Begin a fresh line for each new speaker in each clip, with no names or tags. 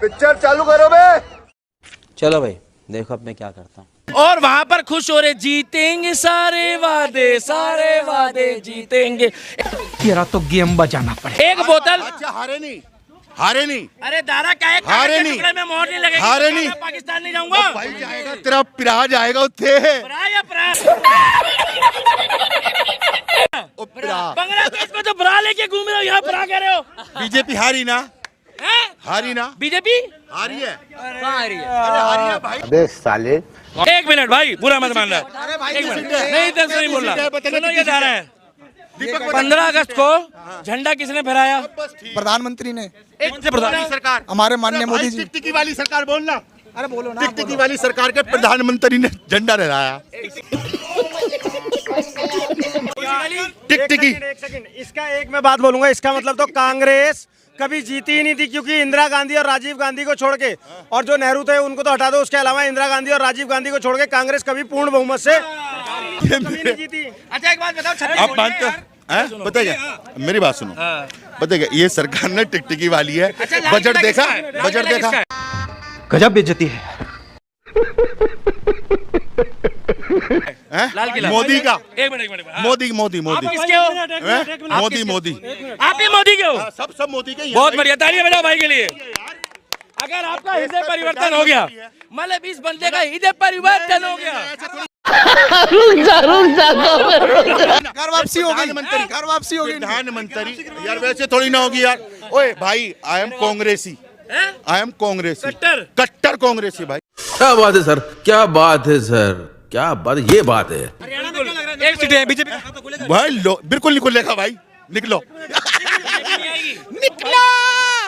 Picture चालू करो बे।
चलो भाई देखो अब मैं क्या करता हूँ।
और वहां पर खुश हो रहे, जीतेंगे सारे वादे जीतेंगे।
तेरा तो गेम बजाना पड़े।
एक बोतल।
अच्छा हारे नहीं।
अरे दारा का एक
हारे
कागज के
नहीं।
टुकड़े में मोहर नहीं लगेगी।
हारे नहीं।
मैं पाकिस्तान नहीं जाऊंगा।
भाई जाएगा तेरा पिरा जाएगा उत्थे।
बांग्लादेश में तो ब्रा लेके घूम रहे हो, यहाँ ब्रा कह रहे हो।
बीजेपी हारी ना।
बीजेपी
हारी है।
कहाँ हारी है?
अरे हारी है भाई।
अबे साले।
एक मिनट भाई, बुरा मत मान रहा। एक मिनट नहीं, इधर से नहीं बोल रहा। सुनो ये धारा है, 15 अगस्त को झंडा किसने फहराया?
प्रधानमंत्री ने।
प्रधानमंत्री सरकार,
हमारे माननीय मोदी जी।
टिकटिकी वाली सरकार बोलना।
अरे बोलो ना।
टिकटिकी वाली सरकार के प्रधानमंत्री ने झंडा लहराया। टिकटिकी।
एक सेकंड, इसका एक मैं बात बोलूंगा। इसका मतलब तो कांग्रेस कभी जीती ही नहीं थी, क्योंकि इंदिरा गांधी और राजीव गांधी को छोड़ के, और जो नेहरू थे उनको तो हटा दो, उसके अलावा इंदिरा गांधी और राजीव गांधी को छोड़ के कांग्रेस कभी पूर्ण बहुमत से कभी नहीं जीती।
अच्छा एक बात बताओ,
आप मानते हैं? बताइए मेरी बात सुनो। बताइए ये सरकार ने टिकटिकी वाली है। बजट देखा? बजट देखा?
गजब बेइज्जती है।
लाल किला
मोदी का।
एक मिनट
मोदी
आप किसके हो?
मोदी
आप भी मोदी के हो?
सब मोदी के ही हैं।
बहुत बढ़िया, तालियां बजाओ भाई के लिए। अगर आपका हृदय परिवर्तन हो गया, मतलब इस बंदे का हृदय परिवर्तन हो गया।
घर वापसी हो गई। घर वापसी हो गई।
प्रधानमंत्री यार वैसे थोड़ी ना होगी यार। ओए भाई आई एम कांग्रेसी। कट्टर कांग्रेसी भाई।
क्या बात है सर, क्या बात है सर, क्या बात, ये बात है।
एक सीट है बीजेपी
भाई बिल्कुल निकल लेगा भाई। निकलो
निकलो।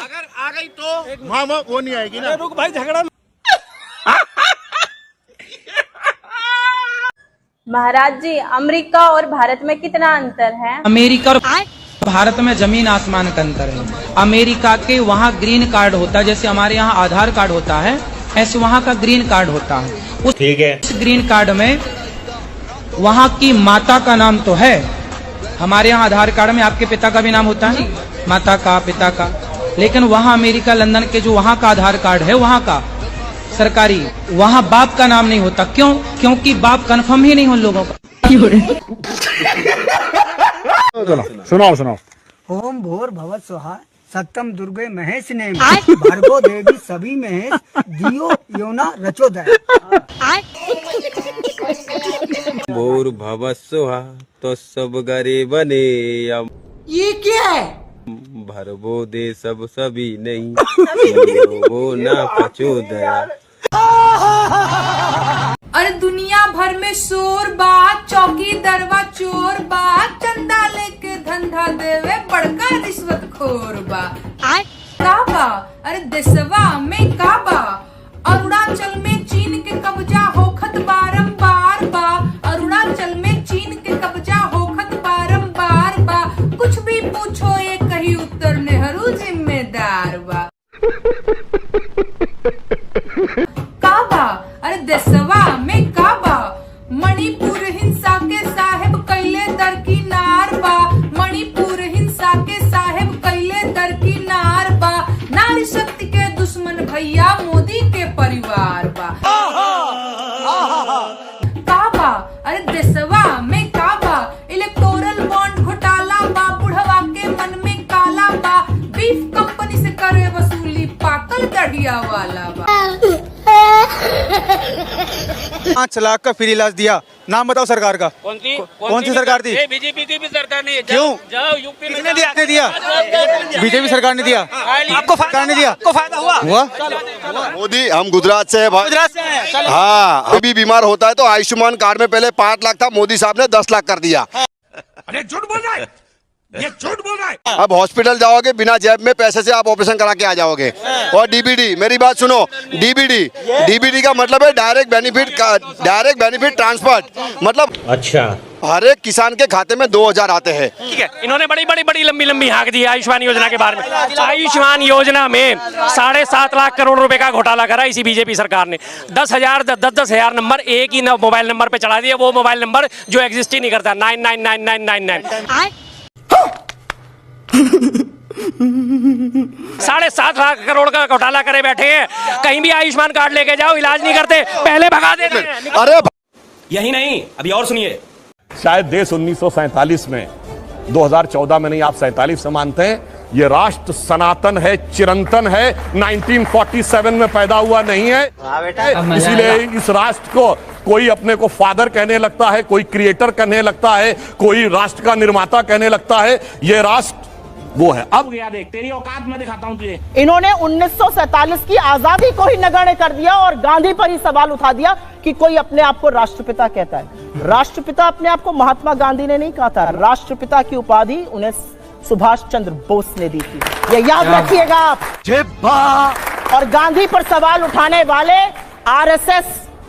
अगर आ गई तो
हाँ वो नहीं आएगी ना।
रुक भाई, झगड़ा।
महाराज जी, अमेरिका और भारत में कितना अंतर है?
अमेरिका और भारत में जमीन आसमान का अंतर है। अमेरिका के वहाँ ग्रीन कार्ड होता है, जैसे हमारे यहाँ आधार कार्ड होता है, ऐसे वहाँ का ग्रीन कार्ड होता है।
ठीक है।
उस ग्रीन कार्ड में वहाँ की माता का नाम तो है, हमारे यहाँ आधार कार्ड में आपके पिता का भी नाम होता है, माता का, पिता का, लेकिन वहाँ अमेरिका लंदन के जो वहाँ का आधार कार्ड है, वहाँ का सरकारी, वहाँ बाप का नाम नहीं होता। क्यों? क्योंकि बाप कन्फर्म ही नहीं उन लोगों का।
सुनाओ।
ओम भोर भव स्वाहा सत्यम दुर्गे महेश ने भर्गो देवी सभी महेश दियो योना रचोदय।
भोर भव सुहा तो सब गरीब बने।
ये क्या है?
भरबो दे सब सभी नहीं, वो ना पचो दया।
अरे दुनिया भर में शोर बा, चौकी दरवा चोर बा, चंदा लेके धंधा देवे बड़का रिश्वत खोर बा। का बा? अरे देशवा में का बा? अरुणाचल में चीन के कब्जा होखत बारंबार बा। अरुणाचल में चीन के कब्जा होखत बारंबार बा। कुछ भी पूछो ये कही उत्तर नेहरू जिम्मेदार बा। काबा? अरे देशवा में काबा? मणिपुर हिंसा के साहेब कैले दरकिनार बा। मणिपुर हिंसा के साहेब कैले दरकिनार बा। नारी शक्ति के दुश्मन भैया मोदी के परिवार बा। काबा? अरे देशवा में काबा? इलेक्टोरल बॉन्ड घोटाला बा। बुढ़वा के मन में काला बा। बीफ कंपनी से करे वसूली पाकल दढ़िया वाला बा।
5 लाख का फ्री इलाज दिया। नाम बताओ सरकार का। कौन सी सरकार थी?
बीजेपी की भी सरकार नहीं है।
क्यों?
जाओ यूपी में।
किसने दिया? बीजेपी सरकार ने दिया।
आपको
सरकार ने दिया?
आपको फायदा हुआ?
मोदी हम गुजरात से है भाई।
गुजरात से है।
हाँ अभी बीमार होता है तो आयुष्मान कार्ड में पहले 5 लाख था, मोदी साहब ने 10 लाख कर दिया।
अरे झूठ बोल रहा है, ये झूठ बोल रहा है।
अब हॉस्पिटल जाओगे बिना जेब में पैसे से आप ऑपरेशन करा के आ जाओगे। और डीबीडी, मेरी बात सुनो, डीबीडी का मतलब है डायरेक्ट बेनिफिट ट्रांसफर। मतलब अच्छा हर एक किसान के खाते में 2000 आते हैं।
ठीक है, इन्होंने बड़ी लंबी हाँक दी आयुष्मान योजना के बारे में। आयुष्मान योजना में 7.5 लाख करोड़ रुपए का घोटाला करा इसी बीजेपी सरकार ने। 10,000 नंबर एक ही मोबाइल नंबर पे चढ़ा दिए, वो मोबाइल नंबर जो एग्जिस्ट ही नहीं करता, 999999। 7.5 लाख करोड़ का घोटाला करे बैठे हैं। कहीं भी आयुष्मान कार्ड लेके जाओ, इलाज नहीं करते, पहले भगा देते हैं।
अरे
यही नहीं, अभी और सुनिए।
शायद देश 1947 में, 2014 में नहीं, आप 47 से मानते हैं। ये राष्ट्र सनातन है, चिरंतन है, 1947 में पैदा हुआ नहीं है। इसीलिए इस राष्ट्र को कोई अपने को फादर कहने लगता है, कोई क्रिएटर कहने लगता है, कोई राष्ट्र का निर्माता कहने लगता है। ये राष्ट्र वो है। अब गया देख, तेरी औकात मैं दिखाता हूं तुझे।
इन्होंने 1947 की आजादी को ही नगण्य कर दिया और गांधी पर ही सवाल उठा दिया कि कोई अपने आप को राष्ट्रपिता कहता है। राष्ट्रपिता अपने आप को महात्मा गांधी ने नहीं कहा था, राष्ट्रपिता की उपाधि उन्हें सुभाष चंद्र बोस ने दी थी, ये याद रखिएगा आप। और गांधी पर सवाल उठाने वाले आरएसएस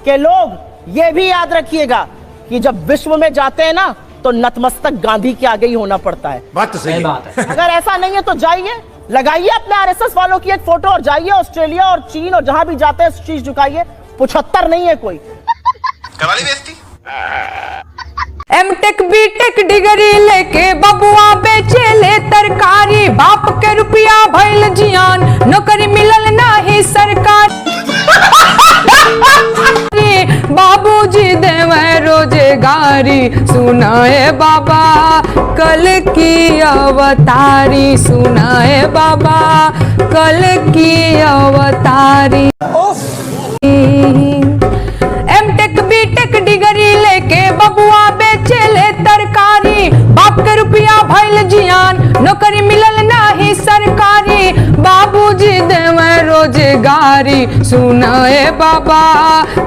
के लोग ये भी याद रखिएगा कि जब विश्व में जाते हैं ना तो नतमस्तक गांधी के आगे ही होना पड़ता है।
बात तो सही बात है।
अगर ऐसा नहीं है तो जाइए, लगाइए अपने आरएसएस वालों की एक फोटो और जाइए ऑस्ट्रेलिया और चीन और जहां भी जाते हैं शीश झुकाइए। 75 नहीं है कोई।
कवाली बेइज्जती।
एमटेक बीटेक डिग्री लेके बबुआ बेचे ले तरकारी, बाप के रुपया भइल जियान, नौकरी मिलल नाही सरकार। बाबूजी देवे रोजगारी, सुनाए बाबा कल की अवतारी, सुनाए बाबा कल की अवतारी। एमटेक बीटेक डिग्री लेके बबुआ बेचे ले तरकारी, बाप के रुपया भइल जियान, नौकरी मिलल नाही सरकारी। बाबूजी देवे रोजगारी, सुनाए बाबा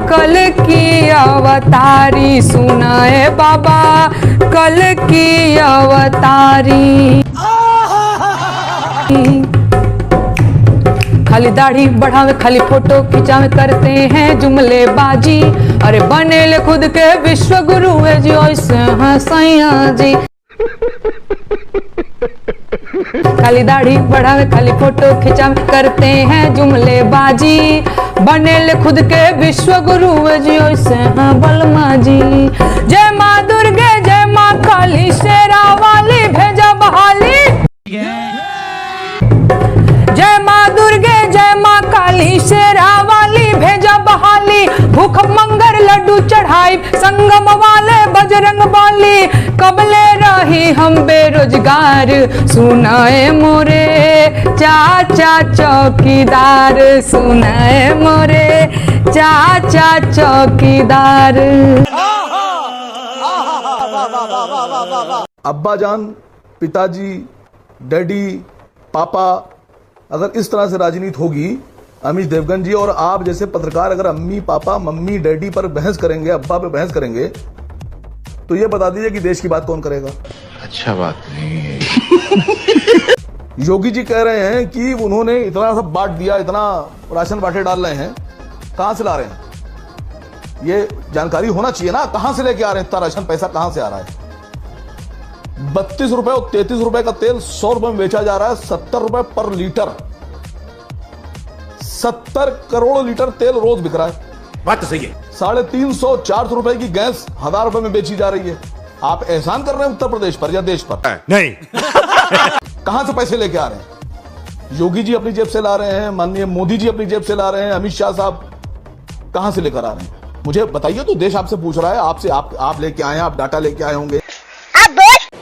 कल की अवतारी, सुनाए बाबा कल की अवतारी। खाली दाढ़ी बढ़ावे, खाली फोटो खिंचावे, करते हैं जुमलेबाजी। अरे बनेले खुद के विश्व गुरु है जी, ऐसे हैं सैया जी। खाली दाढ़ी बढ़ावे, खाली फोटो खिंचावे, करते हैं जुमलेबाजी। बनेले खुद के विश्व गुरु है जी, ऐसे हैं बलमा जी। जय माँ दुर्गे, जय माँ काली, शेरा वाली भेजा बहाली। जय माँ दुर्गे, जय माँ काली, शेरा वाली भेजा बहाली। भूख मंगर लड्डू चढ़ाई, संगम वाले बजरंग बाली। कबले रही हम बेरोजगार, सुनाए मोरे चाचा चौकीदार, सुनाए मोरे चाचा चौकीदार।
अब्बा जान, पिताजी, डैडी, पापा, अगर इस तरह से राजनीति होगी अमीश देवगन जी, और आप जैसे पत्रकार अगर अम्मी पापा मम्मी डैडी पर बहस करेंगे, अब्बा पे बहस करेंगे, तो ये बता दीजिए कि देश की बात कौन करेगा। अच्छा बात नहीं है। योगी जी कह रहे हैं कि उन्होंने इतना सब बांट दिया, इतना राशन बांटे डाल रहे हैं, कहां से ला रहे हैं ये जानकारी होना चाहिए ना। कहां से लेके आ रहे हैं इतना राशन, पैसा कहां से आ रहा है। 32 रुपए और 33 रुपए का तेल 100 रुपए में बेचा जा रहा है, 70 रुपए पर लीटर। 70 करोड़ लीटर तेल रोज बिक रहा है।
बात तो सही है।
350-400 रुपए की गैस 1000 रुपए में बेची जा रही है। आप एहसान कर रहे हैं उत्तर प्रदेश पर या देश पर?
नहीं।
कहां से पैसे लेके आ रहे हैं? योगी जी अपनी जेब से ला रहे हैं, माननीय मोदी जी अपनी जेब से ला रहे हैं, अमित शाह साहब कहां से लेकर आ रहे हैं? मुझे बताइए तो, देश आपसे पूछ रहा है, आपसे आप लेके आए हैं, आप डाटा लेके आए होंगे।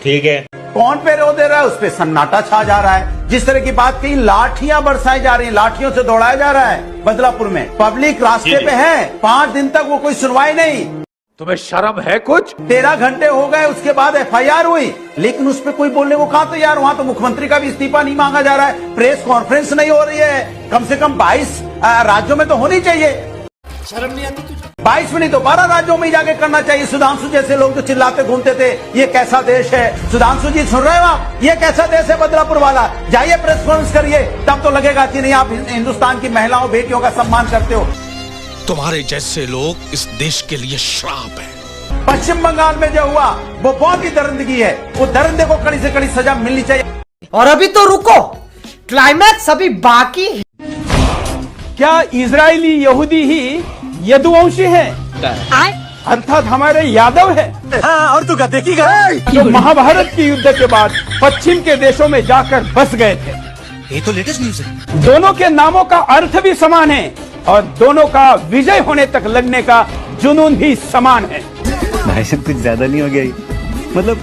ठीक है।
कौन पे रो दे रहा है, उस पे सन्नाटा छा जा रहा है। जिस तरह की बात की, लाठियां बरसाई जा रही हैं, लाठियों से दौड़ाया जा रहा है बदलापुर में। पब्लिक रास्ते पे है, 5 दिन तक वो कोई सुनवाई नहीं।
तुम्हें शर्म है कुछ?
13 घंटे हो गए, उसके बाद एफआईआर हुई, लेकिन उस पर कोई बोलने को कहां तैयार। वहां तो मुख्यमंत्री का भी इस्तीफा नहीं मांगा जा रहा है, प्रेस कॉन्फ्रेंस नहीं हो रही है। कम से कम 22 राज्यों में तो होनी चाहिए। शर्म नहीं आती तुझे? 22 में नहीं तो 12 राज्यों में ही जाके करना चाहिए। सुधांशु जैसे लोग जो चिल्लाते घूमते थे, ये कैसा देश है। सुधांशु जी सुन रहे हो आप? ये कैसा देश है बदलापुर वाला? जाइए प्रेस कॉन्फ्रेंस करिए, तब तो लगेगा कि नहीं आप हिंदुस्तान की महिलाओं बेटियों का सम्मान करते हो।
तुम्हारे जैसे लोग इस देश के लिए श्राप है।
पश्चिम बंगाल में जो हुआ वो बहुत ही दरिंदगी है। वो दरिंदे को कड़ी से कड़ी सजा मिलनी चाहिए।
और अभी तो रुको, क्लाइमैक्स अभी बाकी है।
क्या इजरायली यहूदी ही यदुवंशी है, अर्थात हमारे यादव है? और तू क्या देखिएगा?
जो महाभारत के युद्ध के बाद पश्चिम के देशों में जाकर बस गए थे,
ये तो लेटेस्ट न्यूज है।
दोनों के नामों का अर्थ भी समान है और दोनों का विजय होने तक लड़ने का जुनून भी समान है।
भाई साहब कुछ ज्यादा नहीं हो गया ये? मतलब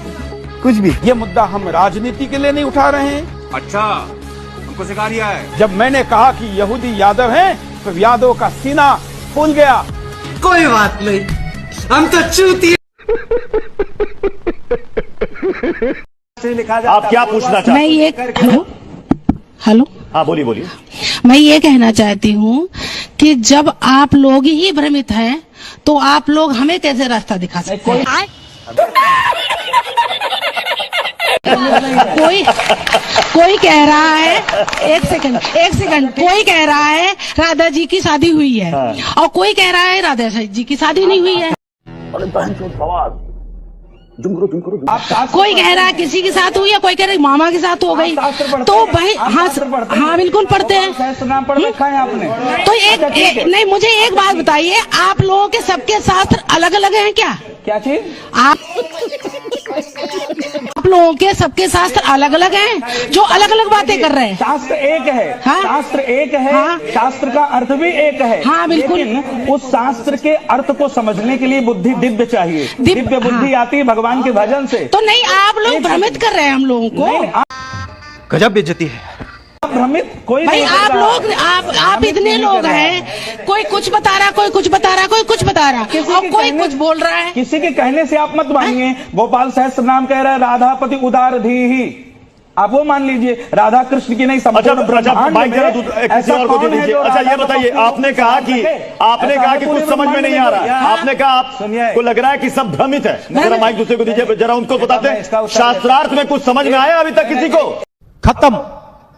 कुछ भी।
ये मुद्दा हम राजनीति के लिए नहीं उठा रहे हैं।
अच्छा, हमको सिखा रिया है।
जब मैंने कहा कि यहूदी यादव हैं, तो यादव का सीना फूल गया।
कोई बात नहीं, हम तो चूती।
आप क्या पूछना चाहते हैं?
मैं ये हेलो
हाँ बोलिए बोलिए।
मैं ये कहना चाहती हूँ कि जब आप लोग ही भ्रमित हैं तो आप लोग हमें कैसे रास्ता दिखा सकते हैं? कोई कह रहा है, एक सेकंड, कोई कह रहा है राधा जी की शादी हुई है और कोई कह रहा है राधा जी की शादी नहीं हुई है। कोई कह रहा है किसी के साथ हुई है, कोई कह रहा है मामा के साथ हो गई। तो भाई हाँ बिल्कुल पढ़ते हैं।
नाम पढ़ रखा है आपने?
तो एक नहीं, मुझे एक बात बताइए, आप लोगों के सबके शास्त्र अलग अलग हैं क्या?
क्या चीज?
आप लोगों के सबके शास्त्र अलग अलग हैं जो अलग अलग बातें कर रहे हैं।
शास्त्र एक है।
हाँ?
शास्त्र एक है।
हाँ?
शास्त्र का अर्थ भी एक है।
हाँ बिल्कुल।
लेकिन उस शास्त्र के अर्थ को समझने के लिए बुद्धि दिव्य चाहिए। दिव्य बुद्धि आती है भगवान के भजन से।
तो नहीं, आप लोग भ्रमित कर रहे हैं हम लोगों को।
गजब बेइज्जती है।
भ्रमित कोई
भाई
नहीं
आप
कर रहा।
लोग आप इतने लोग हैं, कोई कुछ बता रहा, कोई कुछ बता रहा, कोई कुछ बता रहा और कोई कुछ बोल रहा है।
किसी के कहने से आप मत मानिए। गोपाल सहस्त्र नाम कह रहा है राधापति उदार धी ही, आप वो मान लीजिए। राधा कृष्ण की नहीं समझ।
अच्छा माइक जरा किसी और को दे दीजिए। अच्छा ये बताइए, आपने कहा कि कुछ समझ में नहीं आ रहा। आपने कहा आपको लग रहा है कि सब भ्रमित है। जरा माइक दूसरे को दीजिए, जरा उनको बताते हैं शास्त्रार्थ में कुछ समझ में आया अभी तक किसी को?
खत्म।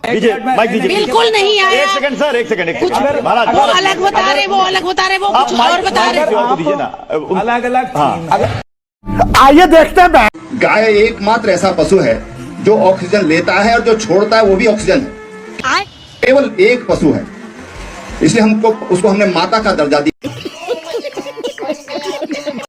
दीजिए माइक दीजिए।
बिल्कुल नहीं आया।
एक सेकंड सर, एक सेकंड
महाराज, वो अलग बता रहे, वो अलग बता रहे, वो कुछ और बता रहे।
दीजिए ना
अलग अलग।
आइए देखते हैं।
गाय एकमात्र ऐसा पशु है जो ऑक्सीजन लेता है और जो छोड़ता है वो भी ऑक्सीजन है। केवल एक पशु है, इसलिए हमको उसको हमने माता का दर्जा दिया।